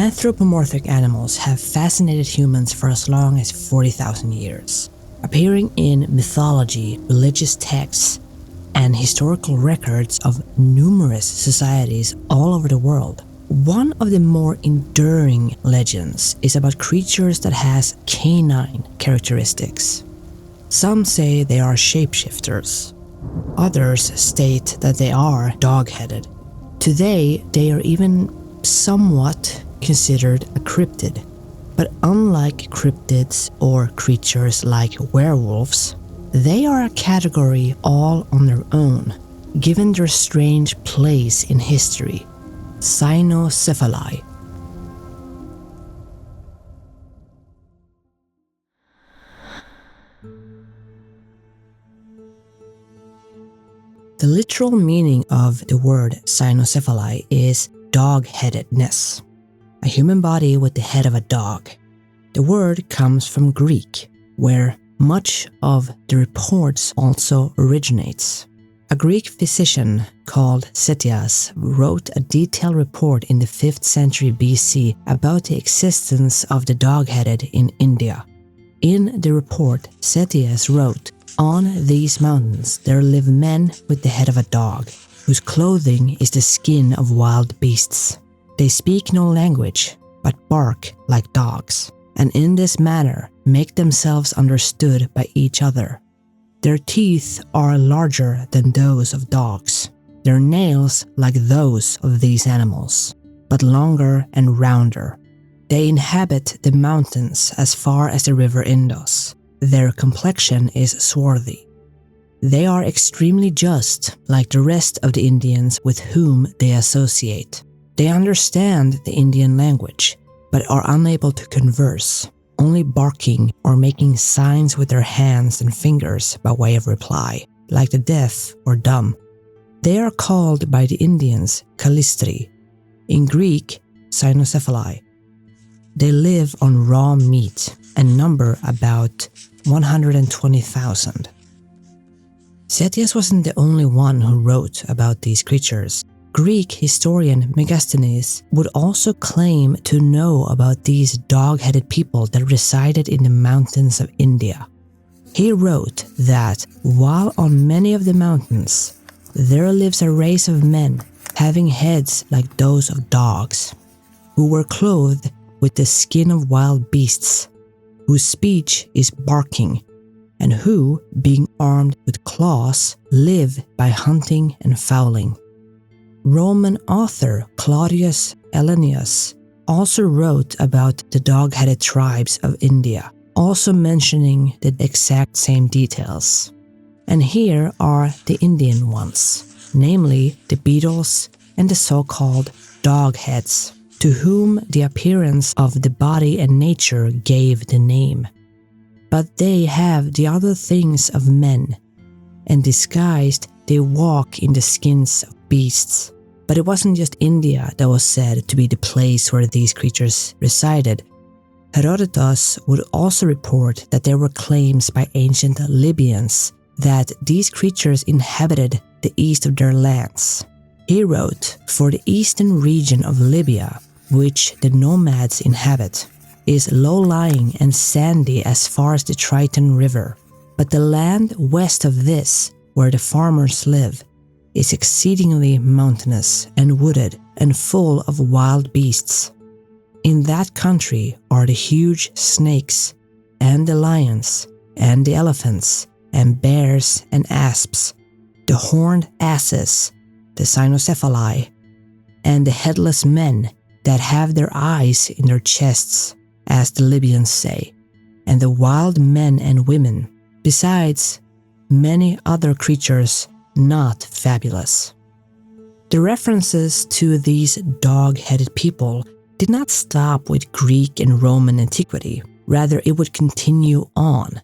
Anthropomorphic animals have fascinated humans for as long as 40,000 years, appearing in mythology, religious texts, and historical records of numerous societies all over the world. One of the more enduring legends is about creatures that has canine characteristics. Some say they are shapeshifters. Others state that they are dog-headed. Today, they are even somewhat considered a cryptid. But unlike cryptids or creatures like werewolves, they are a category all on their own, given their strange place in history. Cynocephali. The literal meaning of the word cynocephali is dog-headedness, a human body with the head of a dog. The word comes from Greek, where much of the reports also originates. A Greek physician called Ctesias wrote a detailed report in the 5th century BC about the existence of the dog-headed in India. In the report, Ctesias wrote, "On these mountains there live men with the head of a dog, whose clothing is the skin of wild beasts. They speak no language, but bark like dogs, and in this manner make themselves understood by each other. Their teeth are larger than those of dogs, their nails like those of these animals, but longer and rounder. They inhabit the mountains as far as the river Indus. Their complexion is swarthy. They are extremely just, like the rest of the Indians with whom they associate. They understand the Indian language, but are unable to converse, only barking or making signs with their hands and fingers by way of reply, like the deaf or dumb. They are called by the Indians kalistri, in Greek cynocephali. They live on raw meat and number about 120,000. Ctesias wasn't the only one who wrote about these creatures. Greek historian Megasthenes would also claim to know about these dog-headed people that resided in the mountains of India. He wrote that while on many of the mountains, there lives a race of men having heads like those of dogs, who were clothed with the skin of wild beasts, whose speech is barking, and who, being armed with claws, live by hunting and fowling. Roman author Claudius Aelianus also wrote about the dog-headed tribes of India, also mentioning the exact same details. And here are the Indian ones, namely the beetles and the so-called dog-heads, to whom the appearance of the body and nature gave the name. But they have the other things of men, and disguised they walk in the skins of beasts. But it wasn't just India that was said to be the place where these creatures resided. Herodotus would also report that there were claims by ancient Libyans that these creatures inhabited the east of their lands. He wrote, "For the eastern region of Libya, which the nomads inhabit, is low-lying and sandy as far as the Triton River. But the land west of this, where the farmers live, is exceedingly mountainous and wooded and full of wild beasts. In that country are the huge snakes, and the lions, and the elephants, and bears and asps, the horned asses, the cynocephali, and the headless men that have their eyes in their chests, as the Libyans say, and the wild men and women, besides many other creatures not fabulous." The references to these dog-headed people did not stop with Greek and Roman antiquity, rather it would continue on.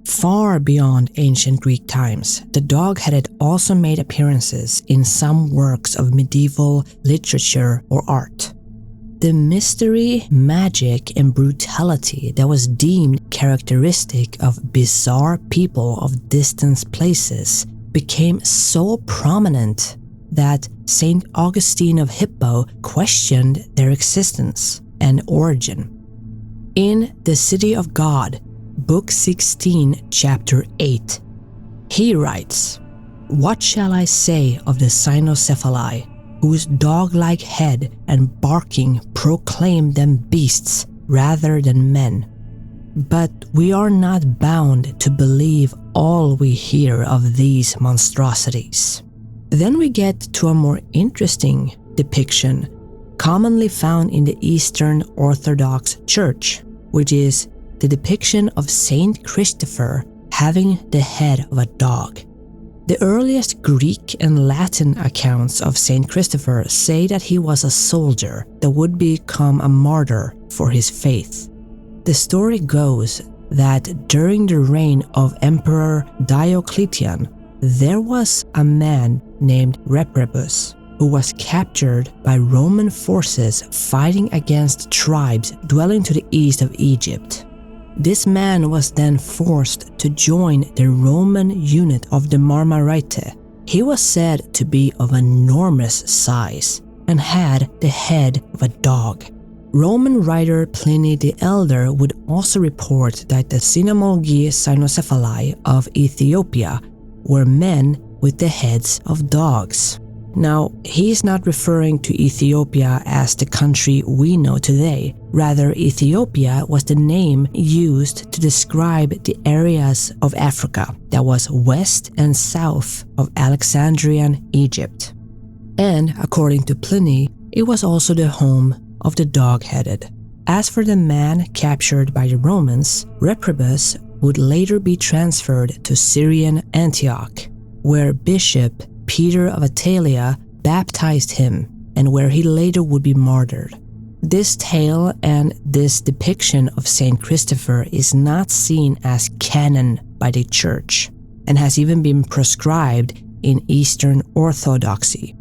Far beyond ancient Greek times, the dog-headed also made appearances in some works of medieval literature or art. The mystery, magic, and brutality that was deemed characteristic of bizarre people of distant places became so prominent that St. Augustine of Hippo questioned their existence and origin. In The City of God, Book 16, Chapter 8, he writes, "What shall I say of the Cynocephali, whose dog-like head and barking proclaim them beasts rather than men? But we are not bound to believe all we hear of these monstrosities." Then we get to a more interesting depiction commonly found in the Eastern Orthodox Church, which is the depiction of Saint Christopher having the head of a dog. The earliest Greek and Latin accounts of Saint Christopher say that he was a soldier that would become a martyr for his faith. The story goes that during the reign of Emperor Diocletian, there was a man named Reprobus who was captured by Roman forces fighting against tribes dwelling to the east of Egypt. This man was then forced to join the Roman unit of the Marmarite. He was said to be of enormous size and had the head of a dog. Roman writer Pliny the Elder would also report that the Cynocephali of Ethiopia were men with the heads of dogs. Now, he is not referring to Ethiopia as the country we know today. Rather, Ethiopia was the name used to describe the areas of Africa that was west and south of Alexandrian Egypt. And according to Pliny, it was also the home of the dog-headed. As for the man captured by the Romans, Reprobus would later be transferred to Syrian Antioch, where Bishop Peter of Attalia baptized him and where he later would be martyred. This tale and this depiction of Saint Christopher is not seen as canon by the Church and has even been proscribed in Eastern Orthodoxy.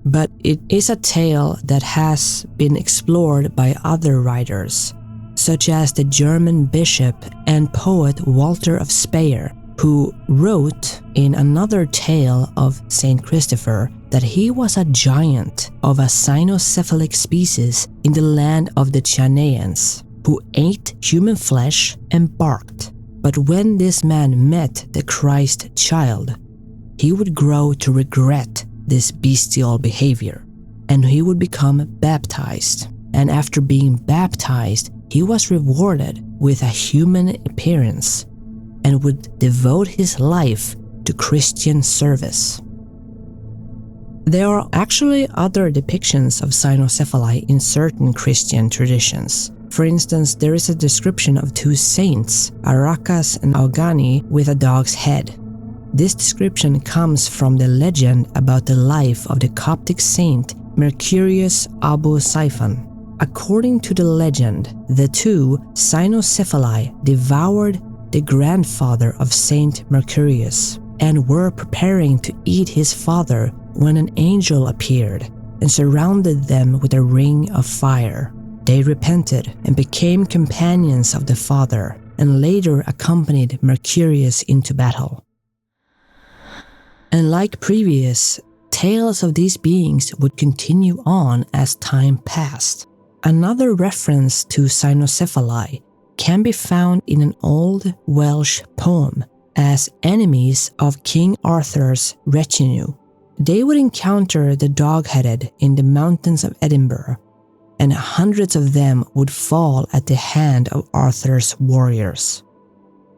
But it is a tale that has been explored by other writers, such as the German bishop and poet Walter of Speyer, who wrote in another tale of Saint Christopher that he was a giant of a cynocephalic species in the land of the Chianeans, who ate human flesh and barked. But when this man met the Christ child, he would grow to regret this bestial behavior, and he would become baptized. And after being baptized, he was rewarded with a human appearance and would devote his life to Christian service. There are actually other depictions of cynocephali in certain Christian traditions. For instance, there is a description of two saints, Arakas and Augani, with a dog's head. This description comes from the legend about the life of the Coptic saint Mercurius Abu Saifan. According to the legend, the two cynocephali devoured the grandfather of Saint Mercurius and were preparing to eat his father when an angel appeared and surrounded them with a ring of fire. They repented and became companions of the father and later accompanied Mercurius into battle. And like previous, tales of these beings would continue on as time passed. Another reference to cynocephali can be found in an old Welsh poem as enemies of King Arthur's retinue. They would encounter the dog-headed in the mountains of Edinburgh, and hundreds of them would fall at the hand of Arthur's warriors.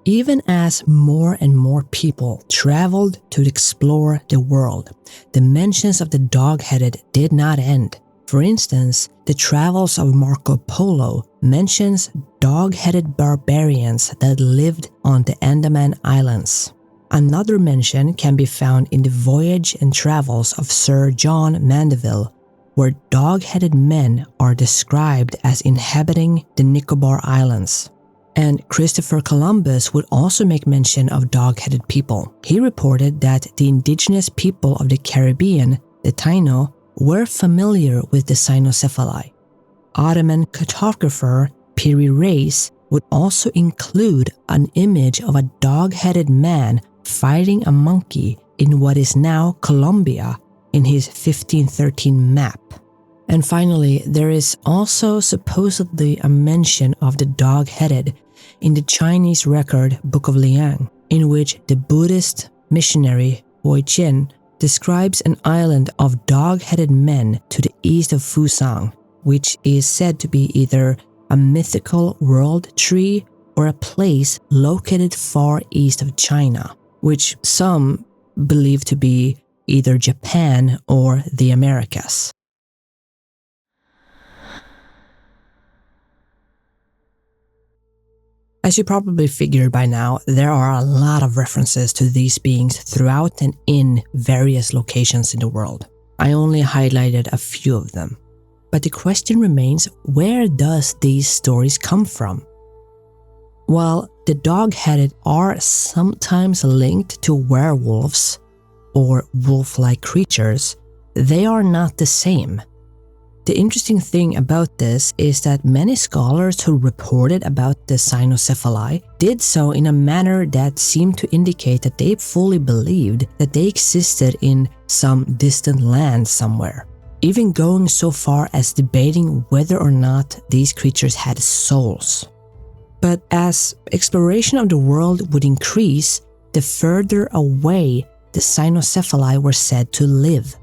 Even as more and more people traveled to explore the world, the mentions of the dog-headed did not end. For instance, the travels of Marco Polo mentions dog-headed barbarians that lived on the Andaman Islands. Another mention can be found in the voyage and travels of Sir John Mandeville, where dog-headed men are described as inhabiting the Nicobar Islands. And Christopher Columbus would also make mention of dog-headed people. He reported that the indigenous people of the Caribbean, the Taino, were familiar with the cynocephali. Ottoman cartographer Piri Reis would also include an image of a dog-headed man fighting a monkey in what is now Colombia in his 1513 map. And finally, there is also supposedly a mention of the dog-headed in the Chinese record Book of Liang, in which the Buddhist missionary Huichen describes an island of dog-headed men to the east of Fusang, which is said to be either a mythical world tree or a place located far east of China, which some believe to be either Japan or the Americas. As you probably figured by now, there are a lot of references to these beings throughout and in various locations in the world. I only highlighted a few of them. But the question remains, where does these stories come from? While the dog-headed are sometimes linked to werewolves or wolf-like creatures, they are not the same. The interesting thing about this is that many scholars who reported about the Cynocephali did so in a manner that seemed to indicate that they fully believed that they existed in some distant land somewhere, even going so far as debating whether or not these creatures had souls. But as exploration of the world would increase, the further away the Cynocephali were said to live.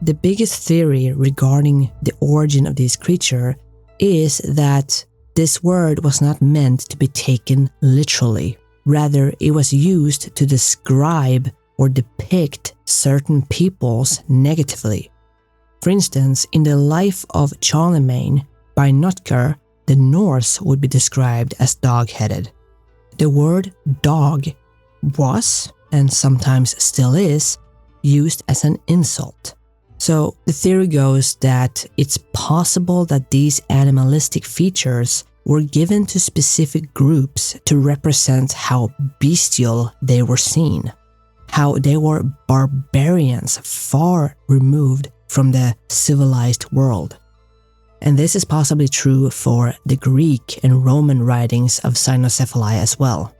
The biggest theory regarding the origin of this creature is that this word was not meant to be taken literally. Rather, it was used to describe or depict certain peoples negatively. For instance, in the life of Charlemagne by Notker, the Norse would be described as dog-headed. The word dog was, and sometimes still is, used as an insult. So the theory goes that it's possible that these animalistic features were given to specific groups to represent how bestial they were seen, how they were barbarians far removed from the civilized world. And this is possibly true for the Greek and Roman writings of Cynocephali as well.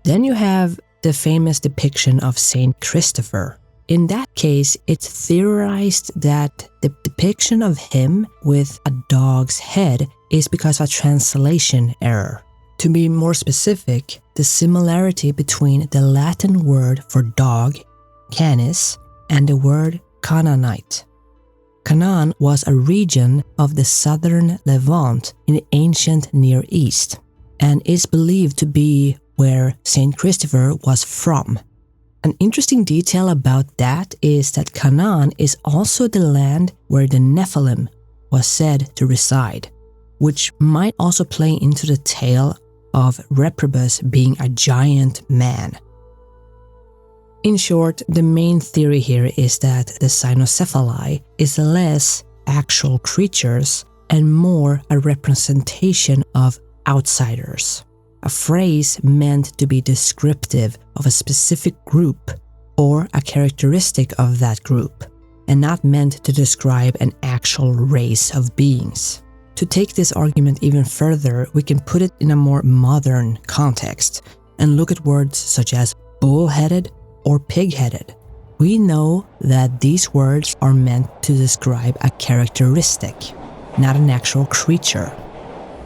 Then you have the famous depiction of Saint Christopher. In that case, it's theorized that the depiction of him with a dog's head is because of a translation error. To be more specific, the similarity between the Latin word for dog, canis, and the word Canaanite. Canaan was a region of the southern Levant in the ancient Near East, and is believed to be where Saint Christopher was from. An interesting detail about that is that Canaan is also the land where the Nephilim was said to reside, which might also play into the tale of Reprobus being a giant man. In short, the main theory here is that the Cynocephali is less actual creatures and more a representation of outsiders. A phrase meant to be descriptive of a specific group or a characteristic of that group, and not meant to describe an actual race of beings. To take this argument even further, we can put it in a more modern context and look at words such as bull-headed or pig-headed. We know that these words are meant to describe a characteristic, not an actual creature.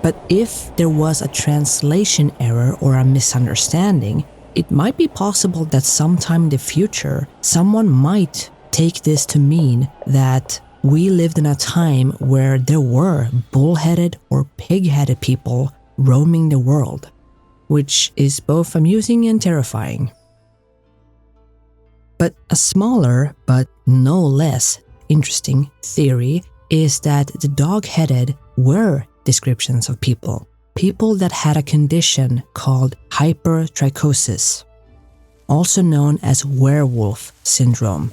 But if there was a translation error or a misunderstanding, it might be possible that sometime in the future, someone might take this to mean that we lived in a time where there were bull-headed or pig-headed people roaming the world, which is both amusing and terrifying. But a smaller, but no less interesting theory is that the dog-headed were descriptions of people that had a condition called hypertrichosis, also known as werewolf syndrome,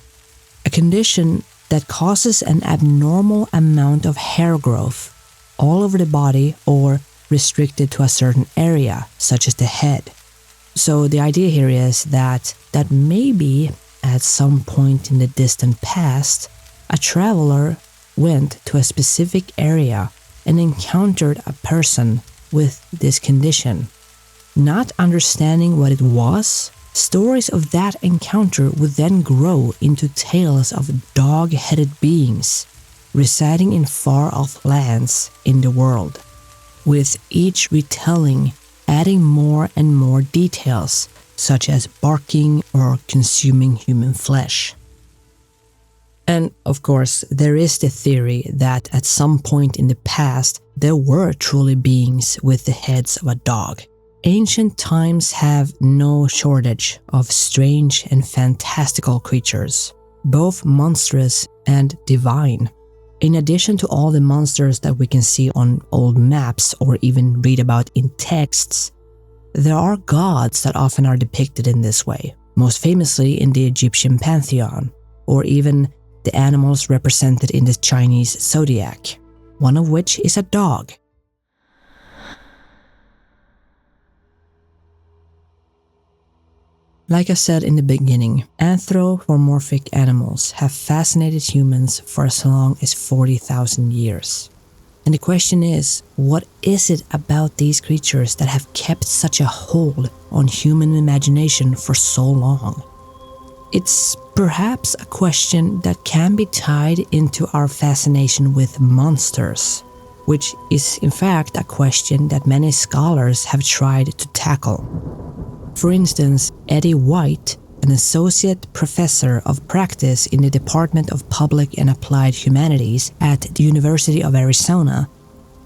a condition that causes an abnormal amount of hair growth all over the body or restricted to a certain area, such as the head. So the idea here is that maybe at some point in the distant past, a traveler went to a specific area and encountered a person with this condition. Not understanding what it was, Stories of that encounter would then grow into tales of dog-headed beings residing in far-off lands in the world, with each retelling adding more and more details, such as barking or consuming human flesh. And of course, there is the theory that at some point in the past, there were truly beings with the heads of a dog. Ancient times have no shortage of strange and fantastical creatures, both monstrous and divine. In addition to all the monsters that we can see on old maps or even read about in texts, there are gods that often are depicted in this way, most famously in the Egyptian pantheon, or even the animals represented in the Chinese zodiac, one of which is a dog. Like I said in the beginning, anthropomorphic animals have fascinated humans for as long as 40,000 years. And the question is, what is it about these creatures that have kept such a hold on human imagination for so long? It's perhaps a question that can be tied into our fascination with monsters, which is in fact a question that many scholars have tried to tackle. For instance, Eddie White, an associate professor of practice in the Department of Public and Applied Humanities at the University of Arizona,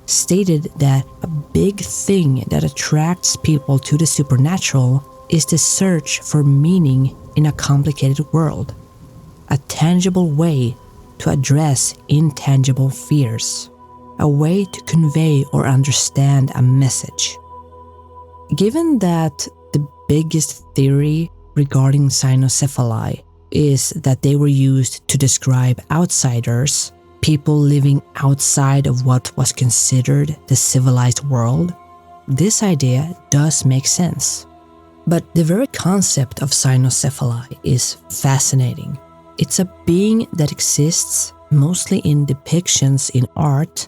stated that a big thing that attracts people to the supernatural is the search for meaning in a complicated world, a tangible way to address intangible fears, a way to convey or understand a message. Given that the biggest theory regarding cynocephali is that they were used to describe outsiders, people living outside of what was considered the civilized world, this idea does make sense. But the very concept of cynocephali is fascinating. It's a being that exists mostly in depictions in art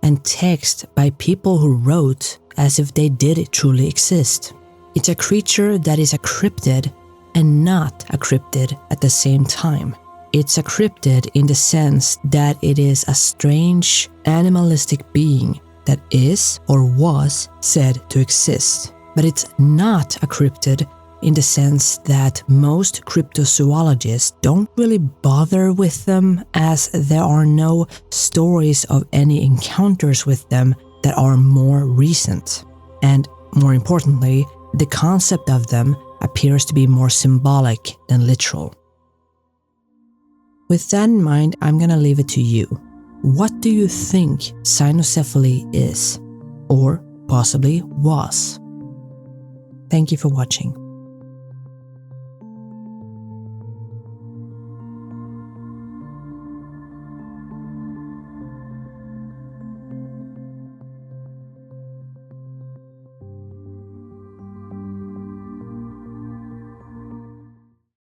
and text by people who wrote as if they did truly exist. It's a creature that is a cryptid and not a cryptid at the same time. It's a cryptid in the sense that it is a strange animalistic being that is or was said to exist. But it's not a cryptid in the sense that most cryptozoologists don't really bother with them, as there are no stories of any encounters with them that are more recent. And more importantly, the concept of them appears to be more symbolic than literal. With that in mind, I'm gonna leave it to you. What do you think cynocephaly is, or possibly was? Thank you for watching.